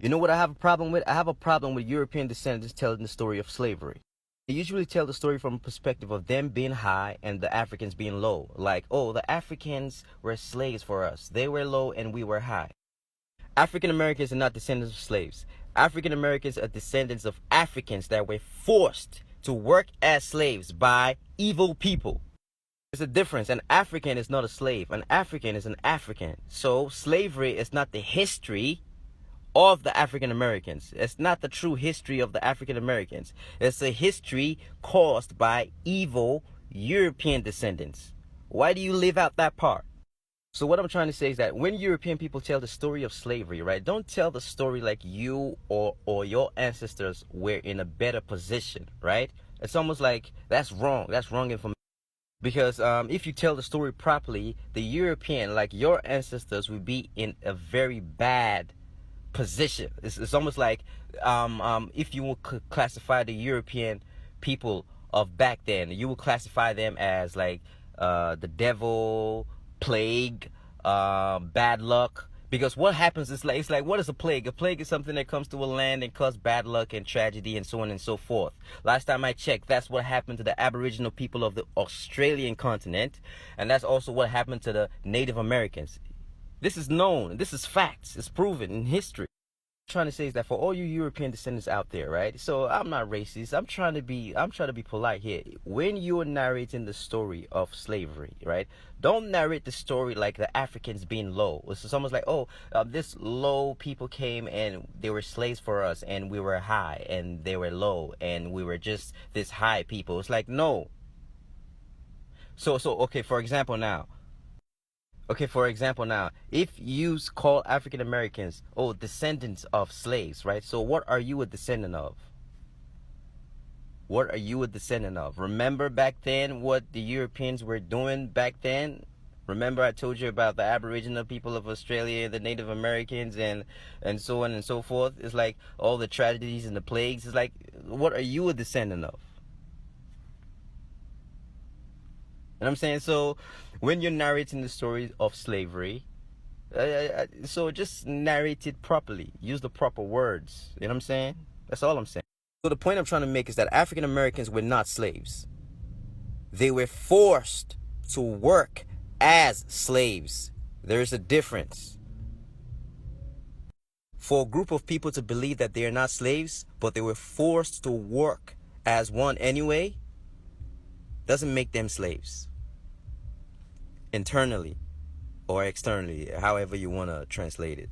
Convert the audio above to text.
You know what I have a problem with? I have a problem with European descendants telling the story of slavery. They usually tell the story from a perspective of them being high and the Africans being low. Like, oh, the Africans were slaves for us. They were low and we were high. African Americans are not descendants of slaves. African Americans are descendants of Africans that were forced to work as slaves by evil people. There's a difference. An African is not a slave. An African is an African. So slavery is not the history of the African Americans. It's not the true history of the African Americans. It's a history caused by evil European descendants. Why do you leave out that part? So what I'm trying to say is that when European people tell the story of slavery, right, don't tell the story like you or your ancestors were in a better position, right? It's almost like that's wrong. That's wrong information. Because if you tell the story properly, the European, like your ancestors, would be in a very bad position. It's almost like if you would classify the European people of back then, you would classify them as like the devil, plague, bad luck. Because what happens is like, it's like, what is a plague? A plague is something that comes to a land and causes bad luck and tragedy and so on and so forth. Last time I checked, that's what happened to the Aboriginal people of the Australian continent. And that's also what happened to the Native Americans. This is known. This is facts. It's proven in history. What I'm trying to say is that for all you European descendants out there, right? So I'm not racist. I'm trying to be polite here. When you're narrating the story of slavery, right? Don't narrate the story like the Africans being low. It's almost like, oh, this low people came and they were slaves for us, and we were high, and they were low, and we were just this high people. It's like, no. So okay, for example now, if you call African Americans, oh, descendants of slaves, right? So what are you a descendant of? What are you a descendant of? Remember back then what the Europeans were doing back then? Remember I told you about the Aboriginal people of Australia, the Native Americans, and so on and so forth? It's like all the tragedies and the plagues. It's like, what are you a descendant of? You know what I'm saying? So when you're narrating the story of slavery, so just narrate it properly. Use the proper words. You know what I'm saying? That's all I'm saying. So the point I'm trying to make is that African Americans were not slaves. They were forced to work as slaves. There is a difference. For a group of people to believe that they are not slaves, but they were forced to work as one anyway, doesn't make them slaves. Internally or externally, however you want to translate it.